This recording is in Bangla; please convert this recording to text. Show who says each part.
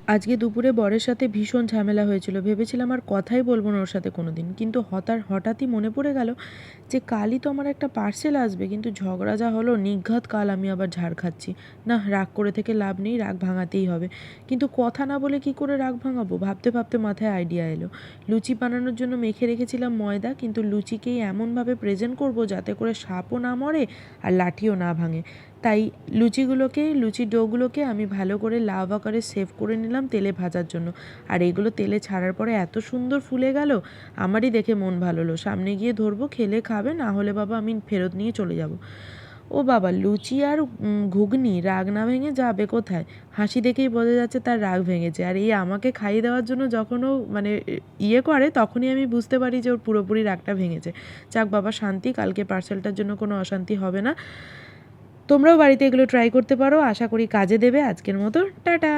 Speaker 1: আজকে দুপুরে বরের সাথে ভীষণ ঝামেলা হয়েছিল। ভেবেছিলাম আর কথাই বলবো না ওর সাথে কোনো দিন, কিন্তু হঠাৎই মনে পড়ে গেল যে কালই তো আমার একটা পার্সেল আসবে। কিন্তু ঝগড়া যা হলো, নির্ঘাত কাল আমি আবার ঝাড় খাচ্ছি। না, রাগ করে থেকে লাভ নেই, রাগ ভাঙাতেই হবে। কিন্তু কথা না বলে কি করে রাগ ভাঙাবো? ভাবতে ভাবতে মাথায় আইডিয়া এলো। লুচি বানানোর জন্য মেখে রেখেছিলাম ময়দা, কিন্তু লুচিকেই এমনভাবে প্রেজেন্ট করব যাতে করে সাপও না মরে আর লাঠিও না ভাঙে। তাই লুচির ডোগুলোকে আমি ভালো করে লাভ আকারে সেভ করে নিলাম তেলে ভাজার জন্য। আর এগুলো তেলে ছাড়ার পরে এত সুন্দর ফুলে গেল, আমারই দেখে মন ভালো হলো। সামনে গিয়ে ধরবো, খেলে খাবে, না হলে বাবা আমি ফেরত নিয়ে চলে যাব। ও বাবা, লুচি আর ঘুগনি রাগ না ভেঙে যাবে কোথায়? হাসি দেখেই বোঝা যাচ্ছে তার রাগ ভেঙেছে। আর এই আমাকে খাইয়ে দেওয়ার জন্য যখন ও করে, তখনই আমি বুঝতে পারি যে ওর পুরোপুরি রাগটা ভেঙেছে। যাক বাবা, শান্তি, কালকে পার্সেলটার জন্য কোনো অশান্তি হবে না। তোমরাও বাড়িতে এগুলো ট্রাই করতে পারো, আশা করি কাজে দেবে। আজকের মতো টাটা।